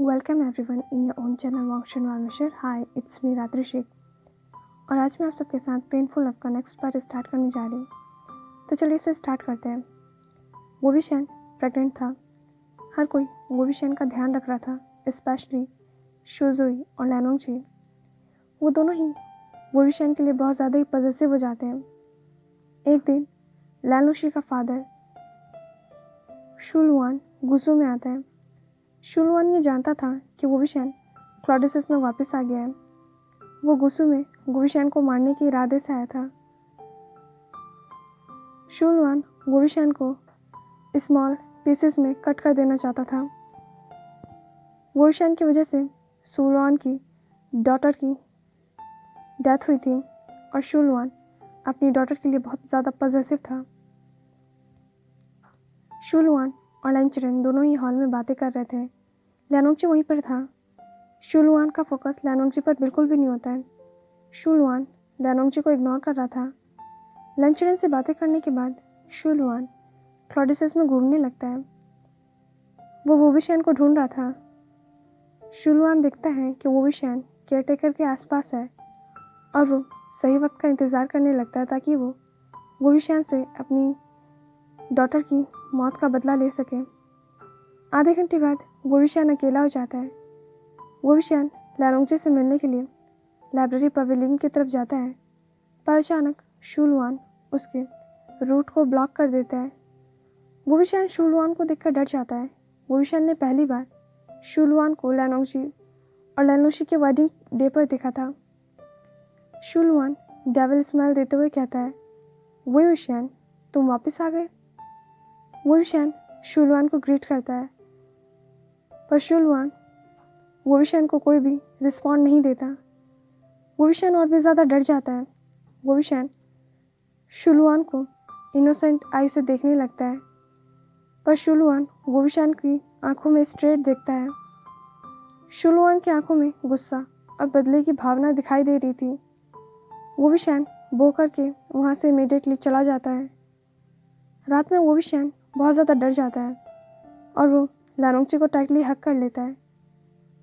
Welcome everyone in your own channel वॉक्शन वालमिशर। Hi, it's me Ratri Shaikh. और आज मैं आप सबके साथ पेनफुल लव का नेक्स्ट पार्ट स्टार्ट करने जा रही हूँ। तो चलिए इसे स्टार्ट करते हैं। वोविशन प्रेग्नेंट था। हर कोई वोविशन का ध्यान रख रहा था, स्पेशली शुजुई और लैनोंगची। वो दोनों ही वोविशन के लिए बहुत ज़्यादा ही पॉजेसिव हो जाते हैं। एक दिन लैनोंगची का फादर शुलुआन गुस्सों में आता है। शुलुआन ये जानता था कि वोविशन क्लॉडियस में वापस आ गया है। वो गुस्सों में वोविशन को मारने के इरादे से आया था। शुलुआन वोविशन को स्मॉल पीसेस में कट कर देना चाहता था। वोविशन की वजह से शुलुआन की डॉटर की डेथ हुई थी और शुलुआन अपनी डॉटर के लिए बहुत ज़्यादा पॉजेसिव था। शुलुआन और लैंगचरेन दोनों ही हॉल में बातें कर रहे थे। लैनोंगची वहीं पर था। शुलुआन का फोकस लैनोंगची पर बिल्कुल भी नहीं होता है। शुलुआन लैनोंगची को इग्नोर कर रहा था। लैंगचरेन से बातें करने के बाद शुलुआन क्लॉडियस में घूमने लगता है। वो वोविशन को ढूंढ रहा था। शुलुआन देखता है कि वोविशन केयरटेकर के आसपास है और वो सही वक्त का इंतज़ार करने लगता है ताकि वो वोविशन से अपनी डॉटर की मौत का बदला ले सके। आधे घंटे बाद वोविशन अकेला हो जाता है। वोविशन लैनोंगची से मिलने के लिए लाइब्रेरी पवेलियन की तरफ जाता है, पर अचानक शुलुआन उसके रूट को ब्लॉक कर देता है। वोविशन शुलुआन को देखकर डर जाता है। वोविशन ने पहली बार शुलुआन को लैनोंगची और लैनोंगची के वेडिंग डे पर देखा था। शुलुआन डेविल स्माइल देते हुए कहता है, वोविशन तुम वापस आ गए। वोविशन शुलुआन को ग्रीट करता है, पर शुलुआन वोविशन को कोई भी रिस्पॉन्ड नहीं देता। वोविशन और भी ज़्यादा डर जाता है। वोविशन शुलुआन को इनोसेंट आई से देखने लगता है, पर शुलुआन वोविशन की आंखों में स्ट्रेट देखता है। शुलुआन की आंखों में गुस्सा और बदले की भावना दिखाई दे रही थी। वोविशन बो करके वहाँ से इमीडिएटली चला जाता है। रात में वोविशन बहुत ज़्यादा डर जाता है और वो लैनोंगची को टाइटली हग कर लेता है,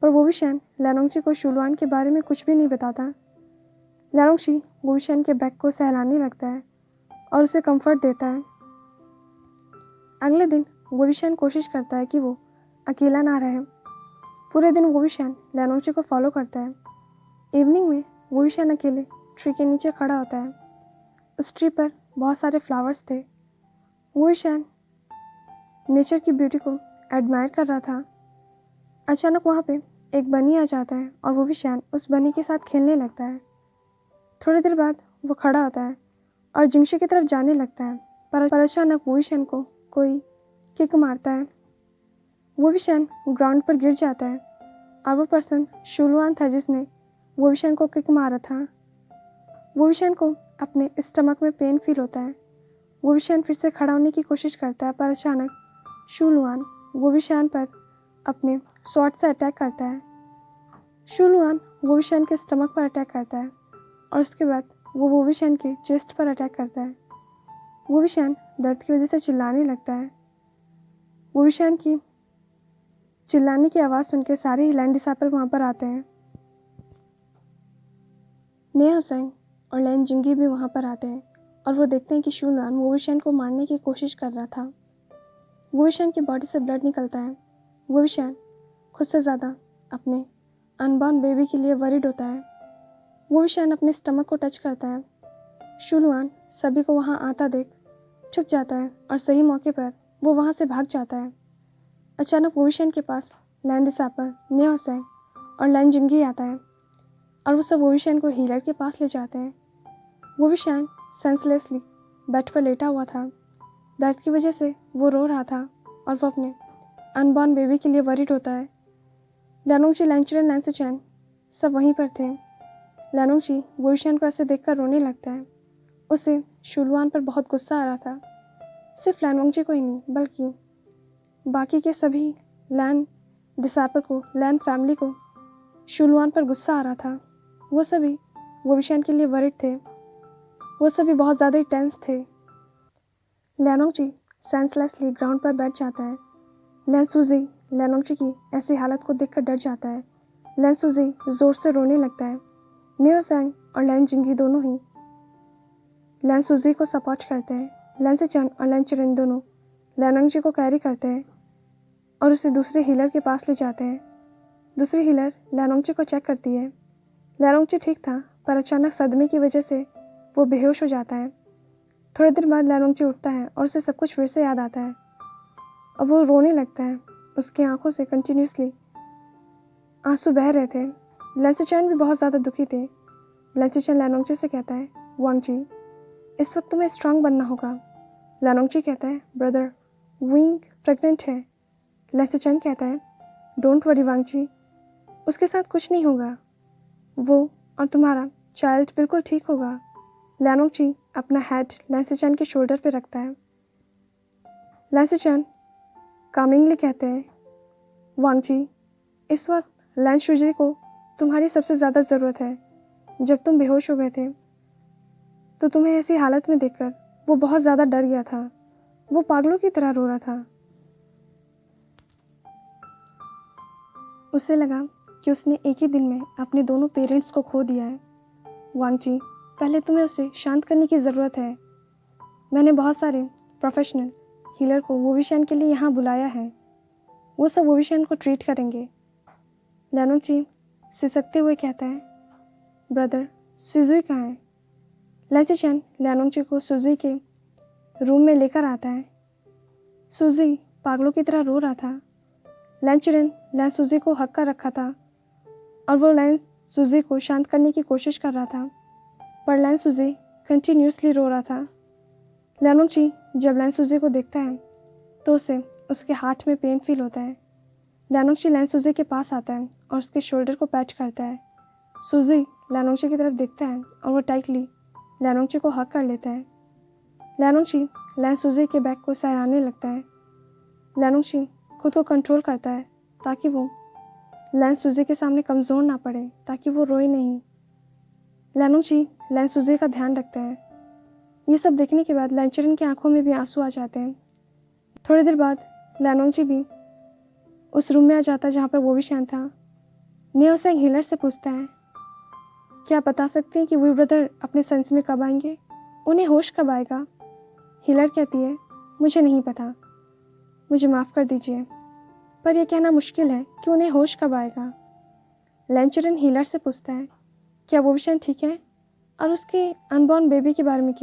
पर वोविशन लैनोंगची को शुलुआन के बारे में कुछ भी नहीं बताता। लैनोंगची वोविशन के बैग को सहलाने लगता है और उसे कंफर्ट देता है। अगले दिन वोविशन कोशिश करता है कि वो अकेला ना रहे। पूरे दिन वोविशन लैनोंगची को फॉलो करता है। इवनिंग में वोविशन अकेले ट्री के नीचे खड़ा होता है। उस ट्री पर बहुत सारे फ्लावर्स थे। वोविशन नेचर की ब्यूटी को एडमायर कर रहा था। अचानक वहाँ पे एक बनी आ जाता है और वोविशन उस बनी के साथ खेलने लगता है। थोड़ी देर बाद वो खड़ा होता है और जिंगशी की तरफ जाने लगता है, पर अचानक वोविशन को कोई किक मारता है। वोविशन ग्राउंड पर गिर जाता है और वो पर्सन शुलुआन था जिसने वोविशन को किक मारा था। वोविशन को अपने स्टमक में पेन फील होता है। वोविशन फिर से खड़ा होने की कोशिश करता है, पर अचानक शुलुआन वोविशन पर अपने स्वॉर्ड से अटैक करता है। शुलुआन वोविशन के स्टमक पर अटैक करता है और उसके बाद वो वोविशन के चेस्ट पर अटैक करता है। वोविशन दर्द की वजह से चिल्लाने लगता है। वोविशन की चिल्लाने की आवाज़ सुनकर सारे ही लैंड डिसाइपल वहाँ पर आते हैं। नेहोसेंग और लैन जिंगी भी वहाँ पर आते हैं और वो देखते हैं कि शुलुआन वोविशन को मारने की कोशिश कर रहा था। वोविशन की बॉडी से ब्लड निकलता है। वोविशन खुद से ज़्यादा अपने अनबॉर्न बेबी के लिए वरीड होता है। वोविशन अपने स्टमक को टच करता है। शुलुआन सभी को वहाँ आता देख छुप जाता है और सही मौके पर वो वहाँ से भाग जाता है। अचानक वोविशन के पास लैंड डिसाइपल नेहोसेंग और लैन जिंगी आता है और वो सब वोविशन को हीलर के पास ले जाते हैं। वोविशन सेंसलेसली बेड पर लेटा हुआ था। दर्द की वजह से वो रो रहा था और वो अपने अनबॉर्न बेबी के लिए वरीड होता है। लैनोंगची, लैंगचरेन, लैंसीचेन सब वहीं पर थे। लैनोंगची वोविशन को ऐसे देखकर रोने लगता है। उसे शुलुआन पर बहुत गुस्सा आ रहा था। सिर्फ लैनोंगची को ही नहीं बल्कि बाकी के सभी लैन डिसाइपल को, लैन फैमिली को शुलुआन पर गुस्सा आ रहा था। वो सभी वोविशन के लिए वरीड थे। वो सभी बहुत ज़्यादा ही टेंस थे। लैनोंगची सेंसलेसली ग्राउंड पर बैठ जाता है। लैन सूजी लैनोंगची की ऐसी हालत को देखकर डर जाता है। लैन सुजी जोर से रोने लगता है। नियो सैंग और लैन जिंगी दोनों ही लैन सुजी को सपोर्ट करते हैं। लैन सिचन और लैन चिरिन दोनों लैनोंगची को कैरी करते हैं और उसे दूसरे हीलर के पास ले जाते हैं। दूसरी हीलर लैनोंगची को चेक करती है। लैनोंगची ठीक था, पर अचानक सदमे की वजह से वो बेहोश हो जाता है। थोड़ी देर बाद लैनोंगची उठता है और उसे सब कुछ फिर से याद आता है और वो रोने लगता है। उसकी आंखों से कंटिन्यूसली आंसू बह रहे थे। लैन सिचन भी बहुत ज़्यादा दुखी थे। लैन सिचन लैनोंगची से कहता है, वांगची, इस वक्त तुम्हें स्ट्रांग बनना होगा। लैनोंगची कहता है, ब्रदर, विंग प्रेग्नेंट है। लैन सिचन कहता है, डोंट वरी वांगची, उसके साथ कुछ नहीं होगा। वो और तुम्हारा चाइल्ड बिल्कुल ठीक होगा। लैनोंगची अपना हेड लैन सिचन के शोल्डर पे रखता है। लैन सिचन कामिंगली कहते हैं, वांगची, इस वक्त लैन शुजी को तुम्हारी सबसे ज़्यादा ज़रूरत है। जब तुम बेहोश हो गए थे तो तुम्हें ऐसी हालत में देखकर वो बहुत ज़्यादा डर गया था। वो पागलों की तरह रो रहा था। उसे लगा कि उसने एक ही दिन में अपने दोनों पेरेंट्स को खो दिया है। वांगची, पहले तुम्हें उसे शांत करने की ज़रूरत है। मैंने बहुत सारे प्रोफेशनल हीलर को वोविशन के लिए यहाँ बुलाया है। वो सब वोविशन को ट्रीट करेंगे। लैनोंगची सिसकते हुए कहता है, ब्रदर, सिजुई कहाँ है? लैन सिचन लैनोंगची को सुजी के रूम में लेकर आता है। सुजी पागलों की तरह रो रहा था। लैन चिरिन लैन सुजी को हक कर रखा था और वो लैन सुजी को शांत करने की कोशिश कर रहा था, पर लैन सुजी कंटिन्यूसली रो रहा था। लैनोंगची जब लैन सुजी को देखता है तो उसे उसके हाथ में पेन फील होता है। लैनोंगची लैन सुजी के पास आता है और उसके शोल्डर को पैच करता है। सुजी लैनोंगची की तरफ देखता है और वो टाइटली लैनोंगची को हक कर लेता है। लैनोंगची लैन सुजी के बैक को सहलाने लगता है। लैनोंगची खुद को कंट्रोल करता है ताकि वो लैन सुजी के सामने कमज़ोर ना पड़े, ताकि वो रोए नहीं। लैनोंगची लैन सुजी का ध्यान रखता है। ये सब देखने के बाद लैन चिरिन की आंखों में भी आंसू आ जाते हैं। थोड़ी देर बाद लैनोंगची भी उस रूम में आ जाता है जहाँ पर वो भी शांत था। नियो सैंग हीलर से पूछता है, क्या बता सकते हैं कि वो ब्रदर अपने सेंस में कब आएंगे? उन्हें होश कब आएगा? हीलर कहती है, मुझे नहीं पता, मुझे माफ़ कर दीजिए, पर यह कहना मुश्किल है कि उन्हें होश कब आएगा। लैन चिरिन हीलर से पूछता है, क्या वो विशन ठीक है? और उसके अनबॉर्न बेबी के बारे में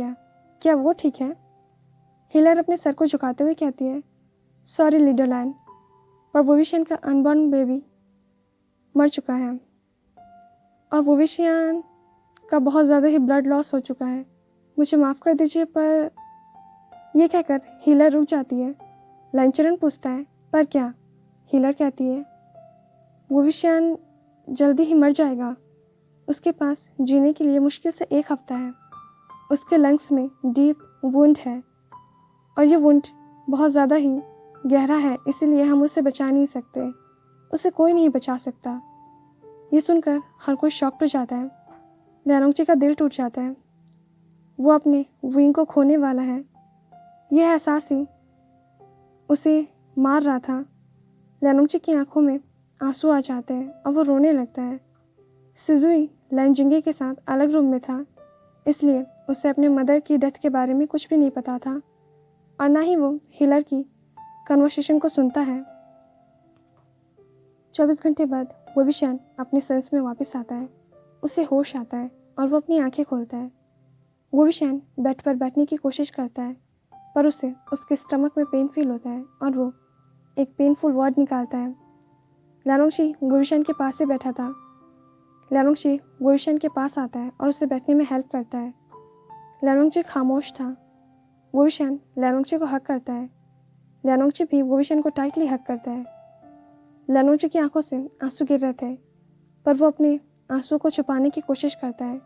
क्या वो ठीक है? हीलर अपने सर को झुकाते हुए कहती है, सॉरी लीडर लैन, पर वो विशन का अनबॉर्न बेबी मर चुका है और वो विशियन का बहुत ज़्यादा ही ब्लड लॉस हो चुका है। मुझे माफ़ कर दीजिए, पर यह कहकर हीलर रुक जाती है। लैन चिरिन पूछता है, पर क्या? हीलर कहती है, वो विशियन जल्दी ही मर जाएगा। उसके पास जीने के लिए मुश्किल से 1 हफ्ता है। उसके लंग्स में डीप वुंड है और ये वुंड बहुत ज़्यादा ही गहरा है, इसीलिए हम उसे बचा नहीं सकते। उसे कोई नहीं बचा सकता। ये सुनकर हर कोई शॉक्ड हो जाता है। लैनोंगची का दिल टूट जाता है। वो अपने विंग को खोने वाला है। यह एहसास ही उसे मार रहा था। लैनोंगची की आंखों में आंसू आ जाते हैं और वो रोने लगता है। सिजुई लैन जिंगी के साथ अलग रूम में था, इसलिए उसे अपने मदर की डेथ के बारे में कुछ भी नहीं पता था और ना ही वो हीलर की कन्वर्सेशन को सुनता है। 24 घंटे बाद वो विशन अपने सेंस में वापस आता है। उसे होश आता है और वो अपनी आंखें खोलता है। वो विशन बेड पर बैठने की कोशिश करता है, पर उसे उसके स्टमक में पेन फील होता है और वो एक पेनफुल वर्ड निकालता है। लैनोंगची वो विशन के पास से बैठा था। लैनोंगची वो विशन के पास आता है और उसे बैठने में हेल्प करता है। लैनोंगची खामोश था। वो विशन लैनोंगची को हक करता है। लैनोंगची भी वो विशन को टाइटली हक करता है। लैनोंगची की आंखों से आंसू गिर रहे थे, पर वो अपने आंसू को छुपाने की कोशिश करता है।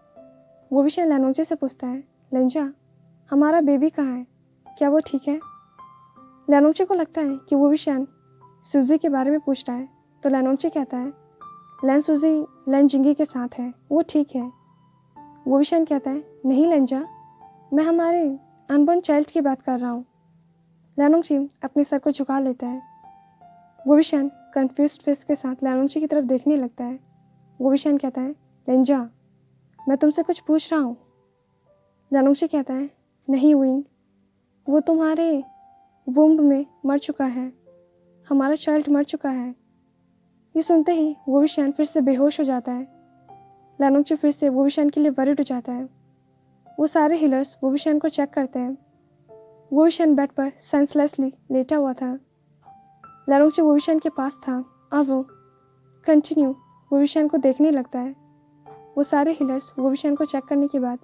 वो विशन लैनोंगची से पूछता है, लेंजा, हमारा बेबी कहाँ है? क्या वो ठीक है? लैनोंगची को लगता है कि वो विशन सुजी के बारे में पूछ रहा है, तो लैनोंगची कहता है, लैन सुजी लैन जिंगी के साथ है, वो ठीक है। वो विशन कहता है, नहीं लेंजा, मैं हमारे अनबॉर्न चाइल्ड की बात कर रहा हूँ। लैनोंगची अपने सर को झुका लेता है। वोविशान कन्फ्यूज्ड फेस के साथ लैनोंगची की तरफ देखने लगता है। वोविशान कहता है, लेंजा, मैं तुमसे कुछ पूछ रहा हूँ। लैनोंगची कहता है, नहीं विंग, वो तुम्हारे वुम्ब में मर चुका है, हमारा चाइल्ड मर चुका है। ये सुनते ही वोविशान फिर से बेहोश हो जाता है। लैनोंगची फिर से वोविशान के लिए वरिड हो जाता है। वो सारे हीलर्स वोविशान को चेक करते हैं। वोविशान बेड पर सेंसलेसली लेटा हुआ था। लैनोंगची वोविशान के पास था और वो कंटिन्यू वोविशान को देखने लगता है। वो सारे हीलर्स वोविशान को चेक करने के बाद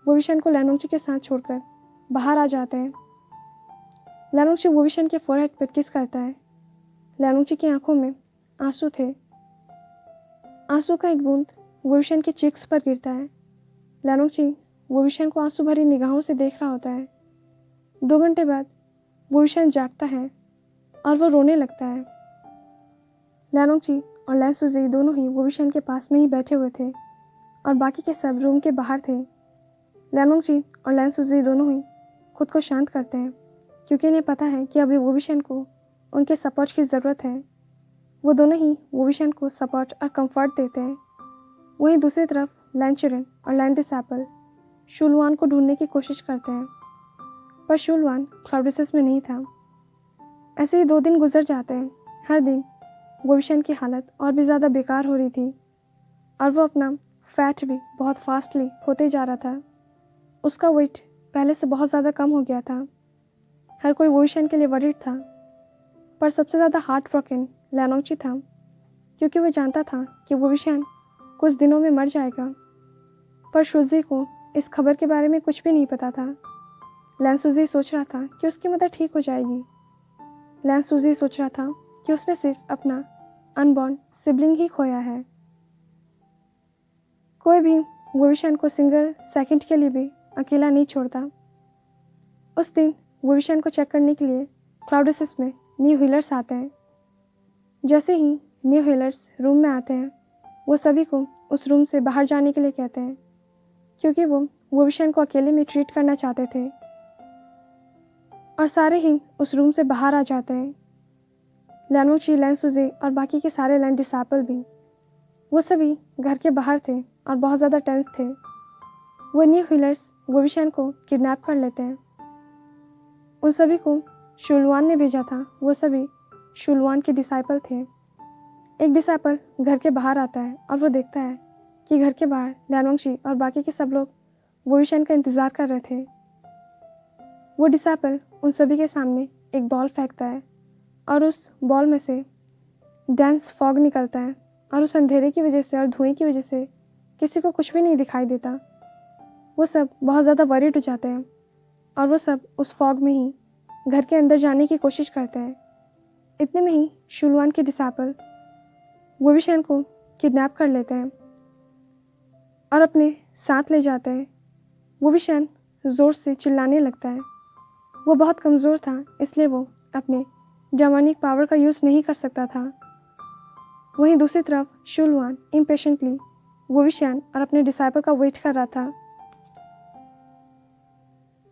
वोविशान को लैनोंगची के साथ छोड़कर बाहर आ जाते हैं। लैनोंगची वोविशान के फोरहेड पर किस करता है। लैनोंगची की आंखों में आंसू थे। आंसू का एक बूंद वोविशान के चिक्स पर गिरता है। लैनोंगची वोविशान को आंसू भरी निगाहों से देख रहा होता है। 2 घंटे बाद वोविशान जागता है और वो रोने लगता है। लैनोंगची और लैन सुजी दोनों ही वोविशान के पास में ही बैठे हुए थे और बाकी के सब रूम के बाहर थे। लैनोंगची और लैन सुजी दोनों ही खुद को शांत करते हैं क्योंकि इन्हें पता है कि अभी वोविशान को उनके सपोर्ट की ज़रूरत है। वो दोनों ही वोविशान को सपोर्ट और कंफर्ट देते हैं। वहीं दूसरी तरफ लैन चिरन और लैन डिसैपल शुलवान को ढूंढने की कोशिश करते हैं, पर शुलवान क्लाउडेसिस में नहीं था। ऐसे ही 2 दिन गुजर जाते हैं। हर दिन वोविशान की हालत और भी ज़्यादा बेकार हो रही थी और वो अपना फैट भी बहुत फास्टली होते जा रहा था। उसका वेट पहले से बहुत ज़्यादा कम हो गया था। हर कोई वोविशान के लिए वरीड था, पर सबसे ज़्यादा हार्ट ब्रोकन लैनोंगची था क्योंकि वो जानता था कि वोविशान कुछ दिनों में मर जाएगा। पर शुजी को इस खबर के बारे में कुछ भी नहीं पता था। लैन सुजी सोच रहा था कि उसकी मदर ठीक हो जाएगी। लैन सुजी सोच रहा था कि उसने सिर्फ अपना अनबॉर्न सिबलिंग ही खोया है। कोई भी वोविशान को सिंगल सेकंड के लिए भी अकेला नहीं छोड़ता। उस दिन वोविशान को चेक करने के लिए क्लाउडेसिस में न्यू हीलर्स आते हैं। जैसे ही न्यू हीलर्स रूम में आते हैं, वो सभी को उस रूम से बाहर जाने के लिए कहते हैं क्योंकि वो वोविशान को अकेले में ट्रीट करना चाहते थे। और सारे ही उस रूम से बाहर आ जाते हैं। लैनोंगची, लैन सुजी और बाकी के सारे लैन डिसैपल भी। वो सभी घर के बाहर थे और बहुत ज़्यादा टेंस थे। वो न्यू हीलर्स वोविशान को किडनैप कर लेते हैं। उन सभी को शुलवान ने भेजा था। वो सभी शुलवान के डिसाइपल थे। एक डिसाइपल घर के बाहर आता है और वो देखता है कि घर के बाहर लैनोंगची और बाकी के सब लोग वोविशान का इंतज़ार कर रहे थे। वो डिसाइपल उन सभी के सामने एक बॉल फेंकता है और उस बॉल में से डेंस फॉग निकलता है और उस अंधेरे की वजह से और धुएं की वजह से किसी को कुछ भी नहीं दिखाई देता। वो सब बहुत ज़्यादा वरीड हो जाते हैं और वो सब उस फॉग में ही घर के अंदर जाने की कोशिश करते हैं। इतने में ही शुलवान के डिसाइपल वोविशान को किडनैप कर लेते हैं और अपने साथ ले जाते हैं। वोविशान ज़ोर से चिल्लाने लगता है। वो बहुत कमज़ोर था, इसलिए वो अपने डेमोनिक पावर का यूज़ नहीं कर सकता था। वहीं दूसरी तरफ शुलवान इम्पेशेंटली वोविशान और अपने डिसाइपल का वेट कर रहा था।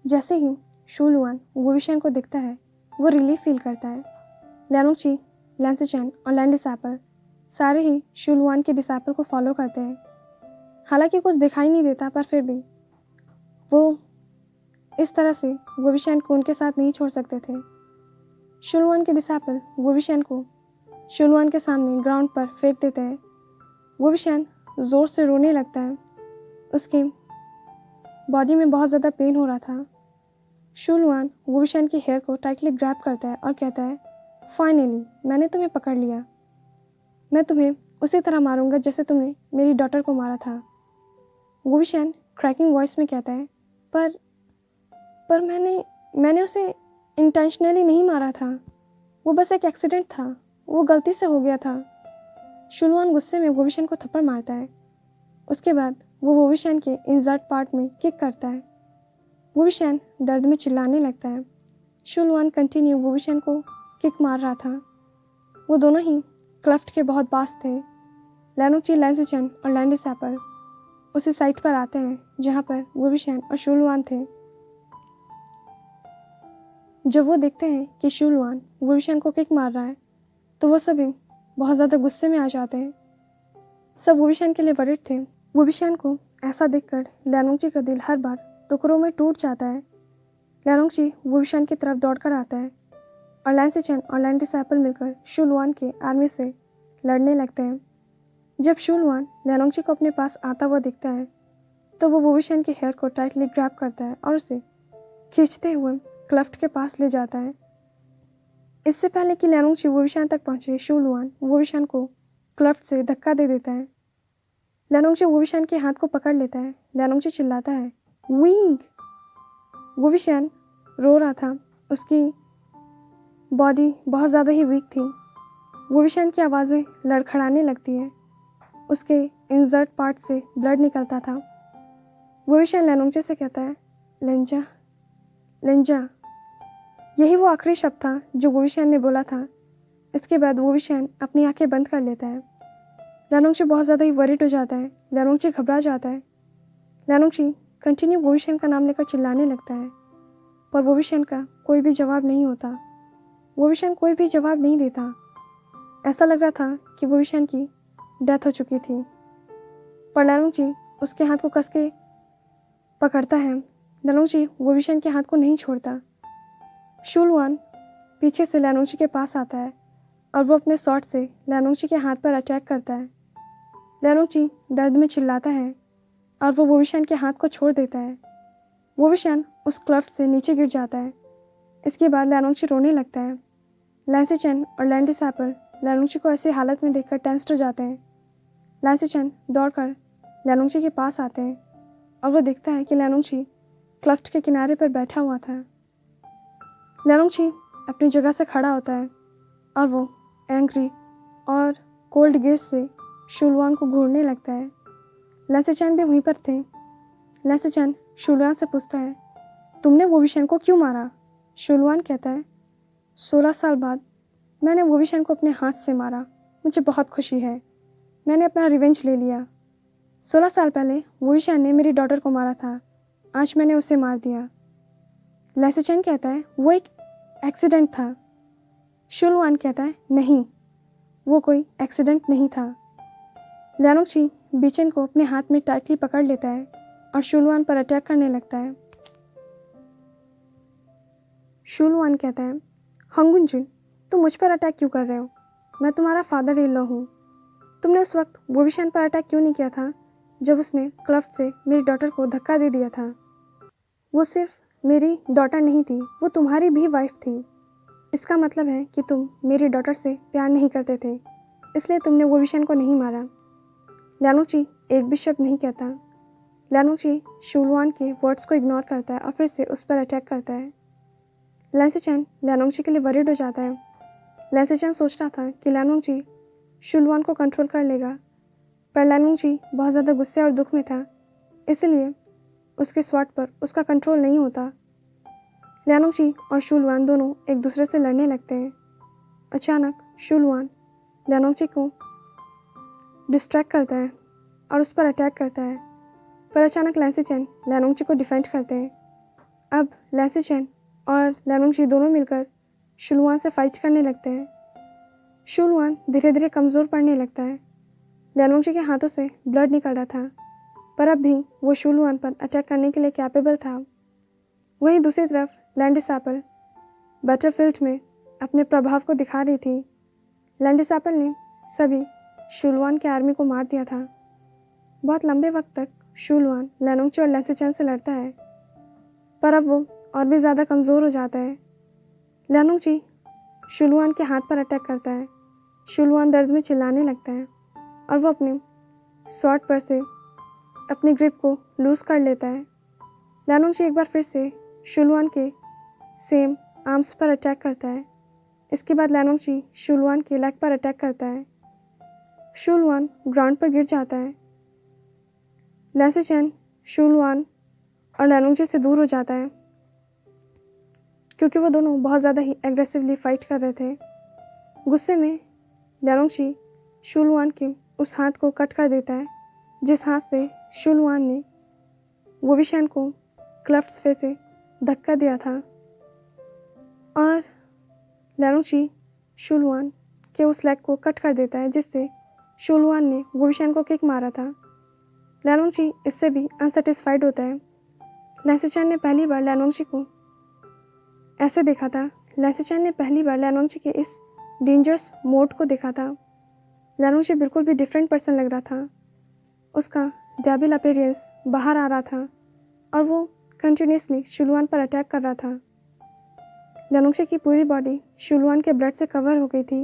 जैसे ही शुलवान वोविशान को दिखता है, वो रिलीफ फील करता है। लैनोंगची, लैन सुचैन और लैन डिसैपल सारे ही शुलवान के डिसाइपल को फॉलो करते हैं। हालांकि कुछ दिखाई नहीं देता, पर फिर भी वो इस तरह से वोविशान को उनके साथ नहीं छोड़ सकते थे। शुलवान के डिसाइपल वोविशान को शुलवान के सामने ग्राउंड पर फेंक देते हैं। वोविशान ज़ोर से रोने लगता है। उसकी बॉडी में बहुत ज़्यादा पेन हो रहा था। शुलवान वोविशान की हेयर को टाइटली ग्रैब करता है और कहता है, फाइनली मैंने तुम्हें पकड़ लिया। मैं तुम्हें उसी तरह मारूंगा जैसे तुमने मेरी डॉटर को मारा था। वोविशान क्रैकिंग वॉइस में कहता है, पर मैंने उसे इंटेंशनली नहीं मारा था। वो बस एक एक्सीडेंट था, वो गलती से हो गया था। शुलवान गुस्से में वोविशान को थप्पड़ मारता है। उसके बाद वो वोविशान के इंजर्ड पार्ट में किक करता है। वोविशान दर्द में चिल्लाने लगता है। शुलवान कंटिन्यू वोविशान को किक मार रहा था। वो दोनों ही क्लफ्ट के बहुत पास थे। लैनोंगची, लैन सुचैन और लैन डिसैपल उसी साइट पर आते हैं जहाँ पर वोविशान और शुलवान थे। जब वो देखते हैं कि शुलवान वोविशान को किक मार रहा है, तो वो सभी बहुत ज़्यादा गुस्से में आ जाते हैं। सब वोविशान के लिए वरिड थे। वोविशान को ऐसा देखकर लैनोंगची का दिल हर बार टुकड़ों में टूट जाता है। लैनोंगची वोविशान की तरफ दौड़कर आता है और लैन सिचेन और लैन डिसैपल मिलकर शुलुआन के आर्मी से लड़ने लगते हैं। जब शुलुआन लैनोंगची को अपने पास आता हुआ दिखता है तो वो वोविशान के हेयर को टाइटली ग्रैब करता है और उसे खींचते हुए क्लफ्ट के पास ले जाता है। इससे पहले कि लैनोंगची वोविशान तक पहुंचे, शुलुआन वोविशान को क्लफ्ट से धक्का दे देता है। लैनोंगची वोविशान के हाथ को पकड़ लेता है। लैनोंगची चिल्लाता है, विंग। वोविशान रो रहा था। उसकी बॉडी बहुत ज़्यादा ही वीक थी। वोविशान की आवाज़ें लड़खड़ाने लगती है। उसके इंजर्ड पार्ट से ब्लड निकलता था। वोविशान लैनोंगची से कहता है, लेंजा, लेंजा। यही वो आखिरी शब्द था जो वोविशान ने बोला था। इसके बाद वोविशान अपनी आंखें बंद कर लेता है। लैनोंगची बहुत ज़्यादा ही वरिड हो जाता है। लैनोंगची घबरा जाता है। लैनोंगची कंटिन्यू वोविशान का नाम लेकर चिल्लाने लगता है, पर वोविशान का कोई भी जवाब नहीं होता। वोविशान कोई भी जवाब नहीं देता। ऐसा लग रहा था कि वोविशान की डेथ हो चुकी थी। पर लैनोंगची उसके हाथ को कस के पकड़ता है। लैनोंगची वोविशान के हाथ को नहीं छोड़ता। शुलुआन पीछे से लैनोंगची के पास आता है और वो अपने शॉट से लैनोंगची के हाथ पर अटैक करता है। लैनोंगची दर्द में चिल्लाता है और वो वोविशान के हाथ को छोड़ देता है। वोविशान उस क्लफ्ट से नीचे गिर जाता है। इसके बाद लैनोंगची रोने लगता है। लैन सिचेन और लैन डिसैपल लैनोंगची को ऐसी हालत में देखकर टेंस्ड हो जाते हैं। लैन सिचेन दौड़कर लैनोंगची के पास आते हैं और वो देखता है कि लैनोंगची क्लफ्ट के किनारे पर बैठा हुआ था। लैनोंगची अपनी जगह से खड़ा होता है और वो एंग्री और कोल्ड गेज से शुलुआन को घूरने लगता है। लैन सिचेन भी वहीं पर थे। लैन सिचेन शुलुआन से पूछता है, तुमने वोविशान को क्यों मारा? शुलुआन कहता है, 16 साल बाद मैंने वोविशान को अपने हाथ से मारा। मुझे बहुत खुशी है। मैंने अपना रिवेंज ले लिया। 16 साल पहले वोविशान ने मेरी डॉटर को मारा था। आज मैंने उसे मार दिया। लैन सिचेन कहता है, वो एक एक्सीडेंट था। शुलुआन कहता है, नहीं, वो कोई एक्सीडेंट नहीं था। लैनोंगची बीचेन को अपने हाथ में टाइटली पकड़ लेता है और शुलुआन पर अटैक करने लगता है। शुलुआन कहता है, हंगुनजुन, तुम मुझ पर अटैक क्यों कर रहे हो? मैं तुम्हारा फादर इन लॉ हूँ। तुमने उस वक्त वोविशान पर अटैक क्यों नहीं किया था जब उसने क्लफ्ट से मेरी डॉटर को धक्का दे दिया था? वो सिर्फ मेरी डॉटर नहीं थी, वो तुम्हारी भी वाइफ थी। इसका मतलब है कि तुम मेरी डॉटर से प्यार नहीं करते थे, इसलिए तुमने वोविशान को नहीं मारा। लैनोंगची एक भी शब्द नहीं कहता। लैनोंगची शुलुआन के वर्ड्स को इग्नोर करता है और फिर से उस पर अटैक करता है। लैन सिचेन लैनोंगची के लिए वरिड हो जाता है। लैन सिचेन सोच रहा था कि लैनोंगची शुलुआन को कंट्रोल कर लेगा, पर लैनोंगची बहुत ज़्यादा गुस्से और दुख में था, इसलिए उसके स्वॉर्ड पर उसका कंट्रोल नहीं होता। लैनोंगची और शुलुआन दोनों एक दूसरे से लड़ने लगते हैं। अचानक शुलुआन लैनोंगची को डिस्ट्रैक्ट करता है और उस पर अटैक करता है, पर अचानक लैन सिचेन लैनोंगची को डिफेंड करते हैं। अब लैन सिचेन और लैनोंगची दोनों मिलकर शुलुआन से फाइट करने लगते हैं। शुलुआन धीरे धीरे कमज़ोर पड़ने लगता है। लैनोंगची के हाथों से ब्लड निकल रहा था, पर अब भी वो शुलुआन पर अटैक करने के लिए कैपेबल था। वहीं दूसरी तरफ लैन डिसैपल बैटलफील्ड में अपने प्रभाव को दिखा रही थी। लैन डिसैपल ने सभी शुलुआन के आर्मी को मार दिया था। बहुत लंबे वक्त तक शुलुआन लैनोंगची और लैन सिचेन से लड़ता है, पर अब वो और भी ज़्यादा कमज़ोर हो जाता है। लैनोंगची शुलुआन के हाथ पर अटैक करता है। शुलुआन दर्द में चिल्लाने लगता है और वो अपने स्वॉर्ड पर से अपनी ग्रिप को लूज़ कर लेता है। लैनोंगची एक बार फिर से शुलुआन के सेम आर्म्स पर अटैक करता है। इसके बाद लैनोंगची शुलुआन के लेग पर अटैक करता है। शुलुआन ग्राउंड पर गिर जाता है। लैन सिचेन शुलुआन और लैनोंगची से दूर हो जाता है क्योंकि वो दोनों बहुत ज़्यादा ही एग्रेसिवली फाइट कर रहे थे। गुस्से में लैनोंगची शुलुआन के उस हाथ को कट कर देता है जिस हाथ से शुलुआन ने वोविशान को क्लफ्ट्स पे से धक्का दिया था, और लैनोंगची शुलुआन के उस लेग को कट कर देता है जिससे शुलवान ने वुविशन को किक मारा था। लैनोंगची इससे भी अनसेटिस्फाइड होता है। लैंसीचैन ने पहली बार लैनोंगची को ऐसे देखा था। लैंसीचैन ने पहली बार लैनोंगची के इस डेंजरस मोड को देखा था। लैनोंगची बिल्कुल भी डिफरेंट पर्सन लग रहा था। उसका डेविल अपीयरेंस बाहर आ रहा था और वो कंटिन्यूसली शुलवान पर अटैक कर रहा था। लैनोंगची की पूरी बॉडी शुलवान के ब्लड से कवर हो गई थी।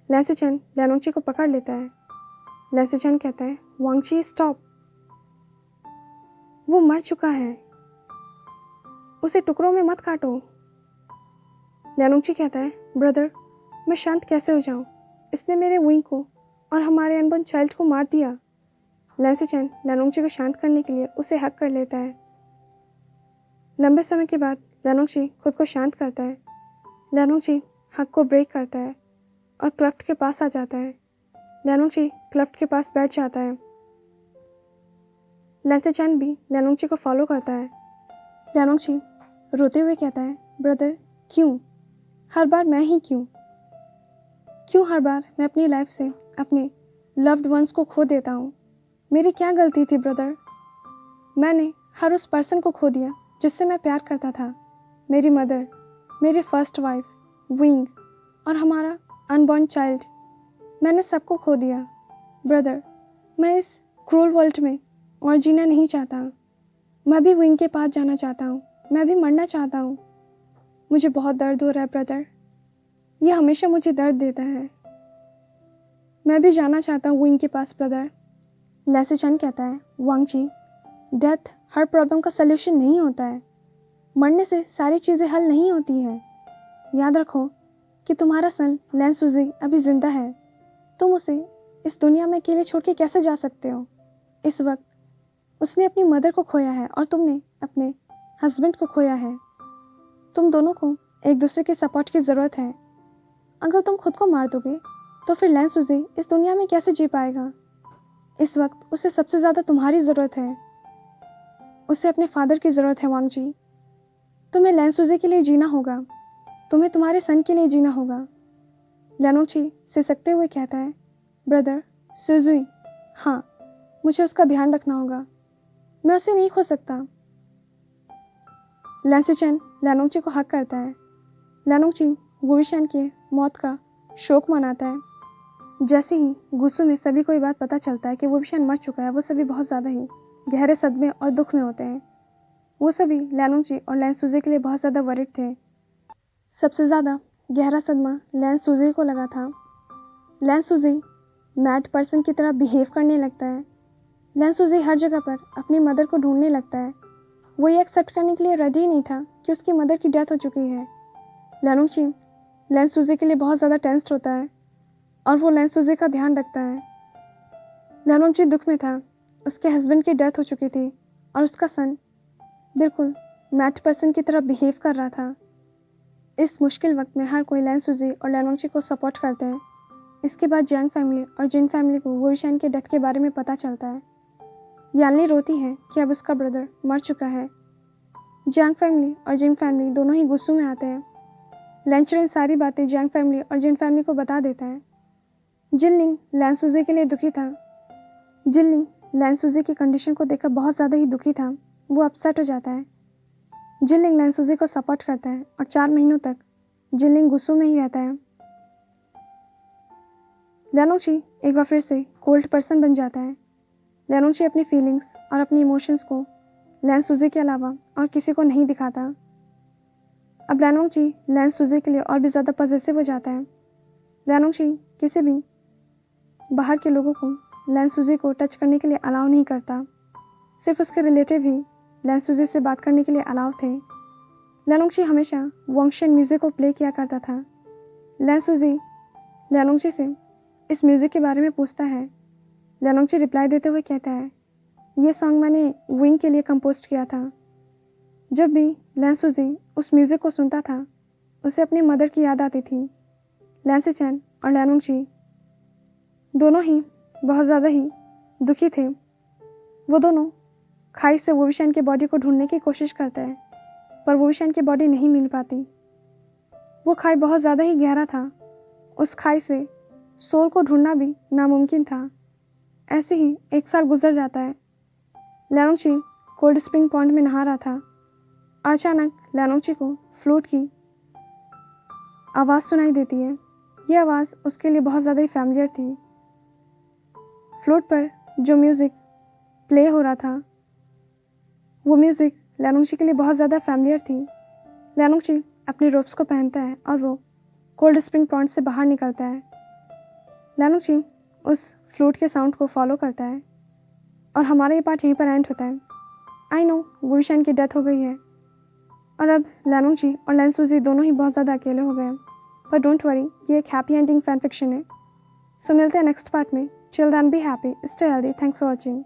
लैंसीचैन लैनोंगची को पकड़ लेता है। लैंसीचैन कहता है, वांगची स्टॉप, वो मर चुका है, उसे टुकड़ों में मत काटो। लैनोंगची कहता है, ब्रदर मैं शांत कैसे हो जाऊं, इसने मेरे विंग को और हमारे अनबॉर्न चाइल्ड को मार दिया। लैंसीचैन लैनोंगची को शांत करने के लिए उसे हक कर लेता है। लंबे समय के बाद लैनोंगची खुद को शांत करता है। लैनोंगची हक को ब्रेक करता है और क्लफ्ट के पास आ जाता है। लैनोंगची क्लफ्ट के पास बैठ जाता है। लैंसीचैन भी लैनोंगची को फॉलो करता है। लैनोंगची रोते हुए कहता है, ब्रदर क्यों, हर बार मैं ही क्यों हर बार मैं अपनी लाइफ से अपने लव्ड वंस को खो देता हूँ। मेरी क्या गलती थी ब्रदर, मैंने हर उस पर्सन को खो दिया जिससे मैं प्यार करता था। मेरी मदर, मेरी फर्स्ट वाइफ, विंग और हमारा अनबॉर्न चाइल्ड, मैंने सबको खो दिया। ब्रदर मैं इस क्रूल वर्ल्ड में और जीना नहीं चाहता। मैं भी विंग के पास जाना चाहता हूँ, मैं भी मरना चाहता हूँ। मुझे बहुत दर्द हो रहा है ब्रदर, यह हमेशा मुझे दर्द देता है। मैं भी जाना चाहता हूँ विंग के पास ब्रदर। लैंसीचैन कहता है, वांगची डेथ हर प्रॉब्लम का सल्यूशन नहीं होता है। मरने से सारी चीज़ें हल नहीं होती हैं। याद रखो कि तुम्हारा सन लैंसूजी अभी जिंदा है। तुम उसे इस दुनिया में अकेले छोड़ के कैसे जा सकते हो। इस वक्त उसने अपनी मदर को खोया है और तुमने अपने हस्बैंड को खोया है। तुम दोनों को एक दूसरे के सपोर्ट की ज़रूरत है। अगर तुम खुद को मार दोगे तो फिर लैंसूजी इस दुनिया में कैसे जी पाएगा। इस वक्त उसे सबसे ज़्यादा तुम्हारी ज़रूरत है। उसे अपने फादर की ज़रूरत है वांगची। तुम्हें लैंसूजी के लिए जीना होगा, तुम्हें तुम्हारे सन के लिए जीना होगा। लैनोंगची सिसकते हुए कहता है, ब्रदर सुजुई, हाँ मुझे उसका ध्यान रखना होगा, मैं उसे नहीं खो सकता। लैंसीचैन लैनोंगची को हक करता है। लैनोंगची वुविशन के मौत का शोक मनाता है। जैसे ही गुस्सू में सभी को ये बात पता चलता है कि वुविशन मर चुका है, वो सभी बहुत ज़्यादा ही गहरे सदमे और दुख में होते हैं। वो सभी लैनोंगची और लैंसूजी के लिए बहुत ज़्यादा वरिड थे। सबसे ज़्यादा गहरा सदमा लैंसूजी को लगा था। लैंसूजी मैड पर्सन की तरह बिहेव करने लगता है। लैंसूजी हर जगह पर अपनी मदर को ढूंढने लगता है। वो ये एक्सेप्ट करने के लिए रेडी नहीं था कि उसकी मदर की डेथ हो चुकी है। लैनोंगची लैंसूजी के लिए बहुत ज़्यादा टेंस्ड होता है और वो लैंसूजी का ध्यान रखता है। लैनोंगची दुख में था। उसके हस्बैंड की डेथ हो चुकी थी और उसका सन बिल्कुल मैड पर्सन की तरह बिहेव कर रहा था। इस मुश्किल वक्त में हर कोई लैंसूजी और लैनोंगची को सपोर्ट करते हैं। इसके बाद जैंग फैमिली और जिन फैमिली को वुविशन के डेथ के बारे में पता चलता है। यानली रोती है कि अब उसका ब्रदर मर चुका है। जैंग फैमिली और जिन फैमिली दोनों ही गुस्सों में आते हैं। लैंचरेन सारी बातें जैंग फैमिली और जिन फैमिली को बता देता है। जिनलिंग लैंसूजी के लिए दुखी था। जिनलिंग लैंसूजी की कंडीशन को देखकर बहुत ज़्यादा ही दुखी था। वो अपसेट हो जाता है। जिनलिंग लैंसूजी को सपोर्ट करता है और 4 महीनों तक जिनलिंग गुस्सों में ही रहता है। लैनोंगची एक बार फिर से कोल्ड पर्सन बन जाता है। लैनोंगची अपनी फीलिंग्स और अपनी इमोशंस को लैंसूजी के अलावा और किसी को नहीं दिखाता। अब लैनोंगची लैंसूजी के लिए और भी ज़्यादा पॉसेसिव हो जाता है। लैनोंगची किसी भी बाहर के लोगों को लैंसूजी को टच करने के लिए अलाउ नहीं करता। सिर्फ उसके रिलेटिव ही लैंसूजी से बात करने के लिए अलाउ थे। लैनोंगची हमेशा वांगशन म्यूज़िक को प्ले किया करता था। लैंसूजी लैनोंगची से इस म्यूज़िक के बारे में पूछता है। लैनोंगची रिप्लाई देते हुए कहता है, ये सॉन्ग मैंने विंग के लिए कंपोज किया था। जब भी लैंसूजी उस म्यूज़िक को सुनता था उसे अपनी मदर की याद आती थी। लैंसीचैन और लैनोंगची दोनों ही बहुत ज़्यादा ही दुखी थे। वो दोनों खाई से वुविशन की बॉडी को ढूंढने की कोशिश करते हैं पर वुविशन की बॉडी नहीं मिल पाती। वो खाई बहुत ज़्यादा ही गहरा था उस खाई से सोल को ढूंढना भी नामुमकिन था। ऐसे ही 1 साल गुजर जाता है। लैनोंगची कोल्ड स्प्रिंग पॉन्ड में नहा रहा था और अचानक लैनोंगची को फ्लूट की आवाज़ सुनाई देती है। ये आवाज़ उसके लिए बहुत ज़्यादा ही फैमिलियर थी। फ्लूट पर जो म्यूज़िक प्ले हो रहा था वो म्यूज़िक लैनोंगची के लिए बहुत ज़्यादा फैमिलियर थी। लैनोंगची अपने रोब्स को पहनता है और वो कोल्ड स्प्रिंग पॉन्ड से बाहर निकलता है। लैनोंगची उस फ्लूट के साउंड को फॉलो करता है और हमारा ये पार्ट यहीं पर एंड होता है। आई नो गुलशन की डेथ हो गई है और अब लैनोंगची और लैन सूजी दोनों ही बहुत ज़्यादा अकेले हो गए हैं। पर डोंट वरी, ये एक हैप्पी एंडिंग फैन फिक्शन है। सो मिलते हैं नेक्स्ट पार्ट में। Till then be happy, stay healthy, thanks for watching.